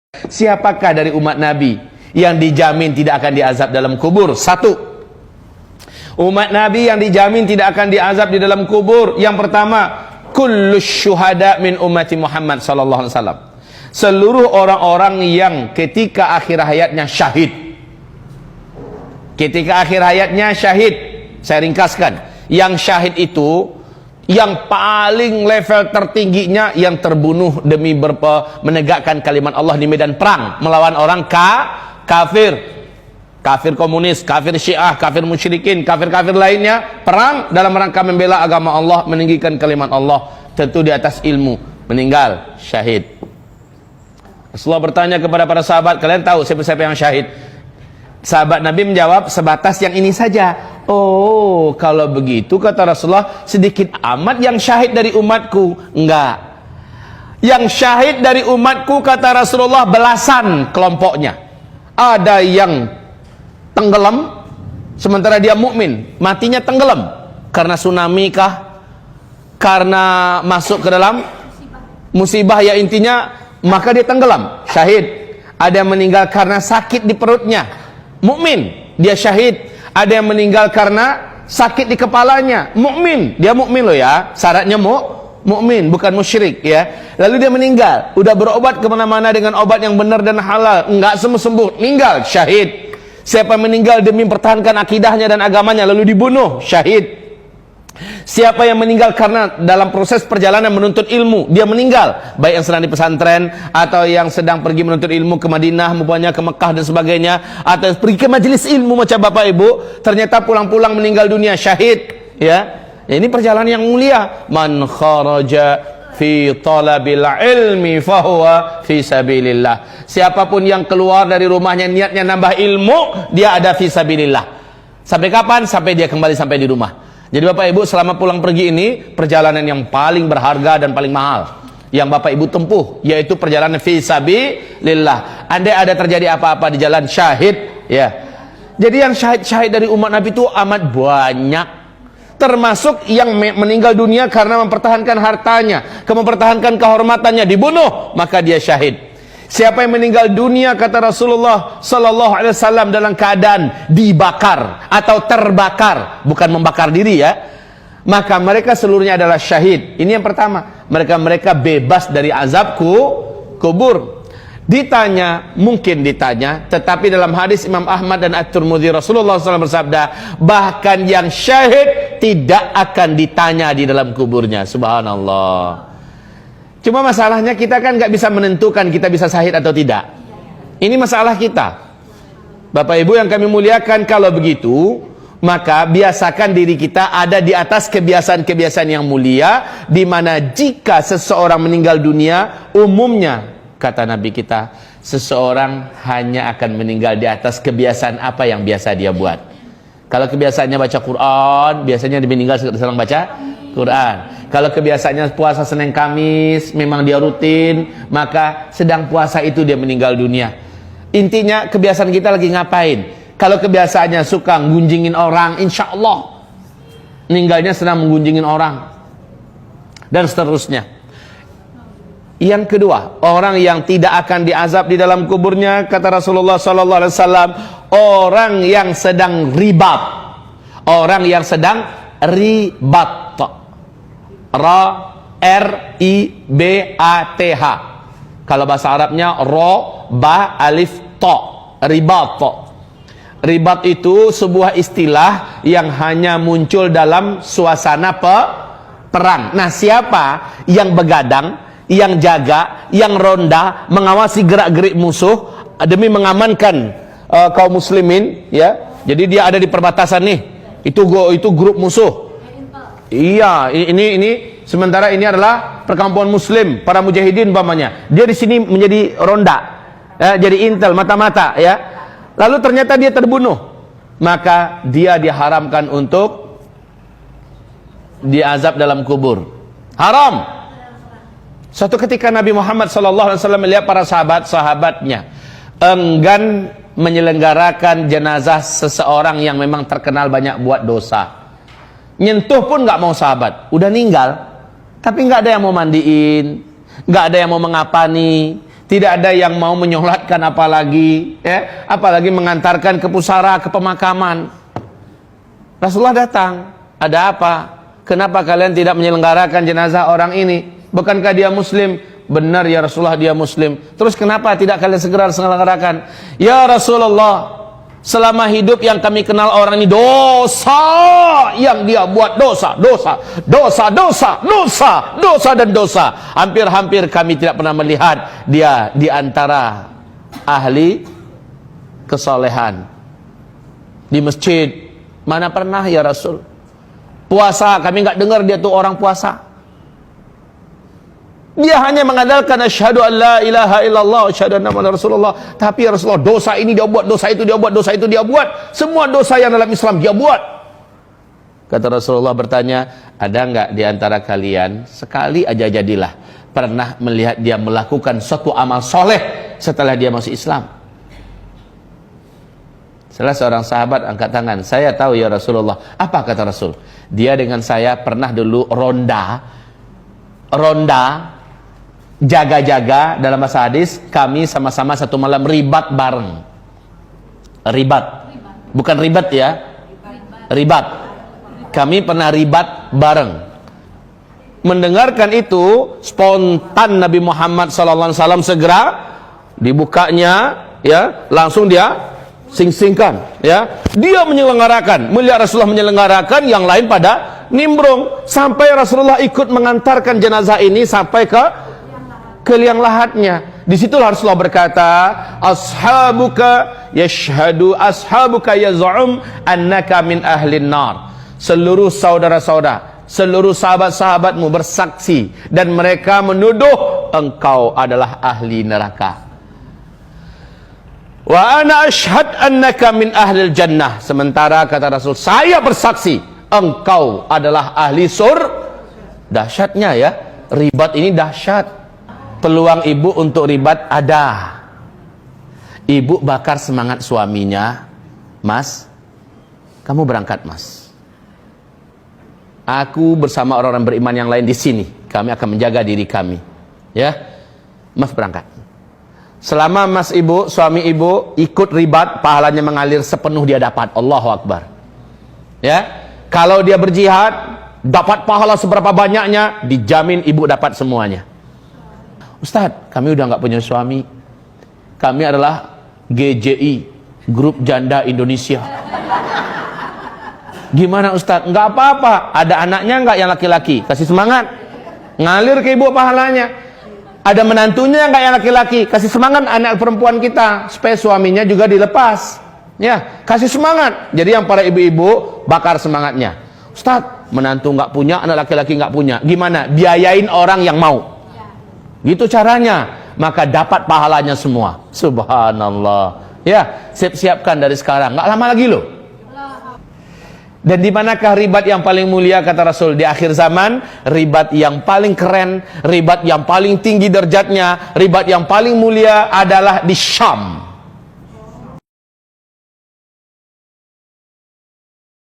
Siapakah dari umat Nabi yang dijamin tidak akan diazab dalam kubur? Satu, umat Nabi yang dijamin tidak akan diazab di dalam kubur. Yang pertama, kullus syuhada min ummati Muhammad sallallahu alaihi wasallam. Seluruh orang-orang yang ketika akhir hayatnya syahid. Ketika akhir hayatnya syahid. Saya ringkaskan. Yang syahid itu yang paling level tertingginya yang terbunuh demi menegakkan kalimat Allah di medan perang melawan orang kafir, kafir komunis, kafir syiah, kafir musyrikin, kafir-kafir lainnya, perang dalam rangka membela agama Allah, meninggikan kalimat Allah, tentu di atas ilmu, meninggal syahid. Rasulullah bertanya kepada para sahabat, kalian tahu siapa-siapa yang syahid? Sahabat Nabi menjawab, sebatas yang ini saja. Oh, kalau begitu kata Rasulullah, sedikit amat yang syahid dari umatku. Enggak. Yang syahid dari umatku kata Rasulullah belasan kelompoknya. Ada yang tenggelam sementara dia mukmin, matinya tenggelam karena tsunami kah? Karena masuk ke dalam musibah, ya intinya maka dia tenggelam, syahid. Ada yang meninggal karena sakit di perutnya, mukmin, dia syahid. Ada yang meninggal karena sakit di kepalanya, mukmin, dia mukmin loh ya, syaratnya mukmin, bukan musyrik ya. Lalu dia meninggal, udah berobat kemana-mana dengan obat yang benar dan halal, enggak sembuh, meninggal, syahid. Siapa yang meninggal demi mempertahankan akidahnya dan agamanya lalu dibunuh, syahid. Siapa yang meninggal karena dalam proses perjalanan menuntut ilmu, dia meninggal, baik yang sedang di pesantren atau yang sedang pergi menuntut ilmu ke Madinah, maupun ke Mekah dan sebagainya, atau pergi ke majelis ilmu macam Bapak Ibu, ternyata pulang-pulang meninggal dunia, syahid ya. Ini perjalanan yang mulia. Man kharaja fi talabil ilmi fahuwa fi sabilillah. Siapapun yang keluar dari rumahnya niatnya nambah ilmu, dia ada fi sabilillah. Sampai kapan? Sampai dia kembali sampai di rumah. Jadi Bapak Ibu selama pulang pergi ini perjalanan yang paling berharga dan paling mahal yang Bapak Ibu tempuh, yaitu perjalanan fi sabilillah. Andai ada terjadi apa-apa di jalan, syahid ya. Jadi yang syahid dari umat Nabi itu amat banyak, termasuk yang meninggal dunia karena mempertahankan hartanya, mempertahankan kehormatannya, dibunuh, maka dia syahid. Siapa yang meninggal dunia kata Rasulullah sallallahu alaihi wasallam dalam keadaan dibakar atau terbakar, bukan membakar diri ya, maka mereka seluruhnya adalah syahid. Ini yang pertama, mereka bebas dari azab kubur. Mungkin ditanya, tetapi dalam hadis Imam Ahmad dan At-Tirmidzi Rasulullah SAW bersabda, bahkan yang syahid tidak akan ditanya di dalam kuburnya. Subhanallah. Cuma masalahnya kita kan nggak bisa menentukan kita bisa syahid atau tidak. Ini masalah kita. Bapak Ibu yang kami muliakan, kalau begitu maka biasakan diri kita ada di atas kebiasaan-kebiasaan yang mulia, di mana jika seseorang meninggal dunia, umumnya kata Nabi kita, seseorang hanya akan meninggal di atas kebiasaan apa yang biasa dia buat. Kalau kebiasaannya baca Quran, biasanya dia meninggal sedang baca Quran. Kalau kebiasaannya puasa Senin Kamis, memang dia rutin, maka sedang puasa itu dia meninggal dunia. Intinya kebiasaan kita lagi ngapain. Kalau kebiasaannya suka ngunjingin orang, insya Allah meninggalnya sedang menggunjingin orang, dan seterusnya. Yang kedua, orang yang tidak akan diazab di dalam kuburnya kata Rasulullah sallallahu alaihi wasallam, orang yang sedang ribat. Orang yang sedang ribat. R-I-B-A-T-H. Kalau bahasa Arabnya ro, ba, alif, to. Ribat. Ribat itu sebuah istilah yang hanya muncul dalam suasana perang. Nah, siapa yang begadang, yang jaga, yang ronda, mengawasi gerak-gerik musuh demi mengamankan kaum muslimin ya. Jadi dia ada di perbatasan nih. Itu grup musuh. Iya, ini sementara ini adalah perkampungan muslim, para mujahidin umpamanya. Dia di sini menjadi ronda, ya, jadi intel mata-mata ya. Lalu ternyata dia terbunuh, maka dia diharamkan untuk diazab dalam kubur. Haram. Suatu ketika Nabi Muhammad SAW melihat para sahabatnya enggan menyelenggarakan jenazah seseorang yang memang terkenal banyak buat dosa. Nyentuh pun nggak mau sahabat, udah ninggal, tapi nggak ada yang mau mandiin, nggak ada yang mau mengapani, Tidak ada yang mau menyolatkan apalagi mengantarkan ke pusara, ke pemakaman. Rasulullah datang, ada apa? Kenapa kalian tidak menyelenggarakan jenazah orang ini? Bukankah dia muslim? Benar ya Rasulullah, dia muslim. Terus kenapa tidak kalian segera selenggarakan? Ya Rasulullah, selama hidup yang kami kenal orang ini dosa yang dia buat, dosa dan dosa. Hampir-hampir kami tidak pernah melihat dia di antara ahli kesolehan. Di masjid mana pernah ya Rasul? Puasa kami nggak dengar dia tuh orang puasa. Dia hanya mengandalkan asyhadu an la ilaha illallah asyhadu anna muhammadar rasulullah. Tapi ya Rasulullah, dosa ini dia buat, dosa itu dia buat, dosa itu dia buat. Semua dosa yang dalam Islam dia buat. Kata Rasulullah bertanya, ada enggak di antara kalian sekali aja jadilah pernah melihat dia melakukan suatu amal soleh setelah dia masuk Islam? Salah seorang sahabat angkat tangan, saya tahu ya Rasulullah. Apa kata Rasul? Dia dengan saya pernah dulu ronda, jaga-jaga, dalam bahasa hadis kami sama-sama satu malam ribat bareng. Bukan ribat ya, ribat. Kami pernah ribat bareng. Mendengarkan itu, spontan Nabi Muhammad SAW segera dibukanya, ya, langsung dia sing-singkan, ya. Dia menyelenggarakan, melihat Rasulullah menyelenggarakan, yang lain pada nimbrung, sampai Rasulullah ikut mengantarkan jenazah ini sampai ke liang lahatnya. Disitulah Rasulullah berkata, ashabuka ashabuka yaz'um annaka min ahlin nar. Seluruh saudara-saudara, seluruh sahabat-sahabatmu bersaksi dan mereka menuduh engkau adalah ahli neraka. Wa ana ashhad annaka min ahlil jannah. Sementara kata Rasul, saya bersaksi engkau adalah ahli surga. Dahsyatnya ya, ribat ini dahsyat. Peluang ibu untuk ribat ada. Ibu bakar semangat suaminya, Mas, kamu berangkat Mas. Aku bersama orang-orang beriman yang lain di sini. Kami akan menjaga diri kami. Ya, Mas berangkat. Selama Mas ibu, suami ibu ikut ribat, pahalanya mengalir sepenuh dia dapat. Allahu Akbar. Ya, kalau dia berjihad, dapat pahala seberapa banyaknya, dijamin ibu dapat semuanya. Ustadz, kami udah nggak punya suami. Kami adalah GJI, Grup Janda Indonesia. Gimana Ustadz? Nggak apa-apa. Ada anaknya nggak yang laki-laki? Kasih semangat. Ngalir ke ibu pahalanya. Ada menantunya nggak yang laki-laki? Kasih semangat anak perempuan kita supaya suaminya juga dilepas. Ya, kasih semangat. Jadi yang para ibu-ibu bakar semangatnya. Ustadz, menantu nggak punya, anak laki-laki nggak punya. Gimana? Biayain orang yang mau. Gitu caranya, maka dapat pahalanya semua. Subhanallah. Ya, siap-siapkan dari sekarang, nggak lama lagi loh. Dan di manakah ribat yang paling mulia kata Rasul di akhir zaman? Ribat yang paling keren, ribat yang paling tinggi derajatnya, ribat yang paling mulia adalah di Syam.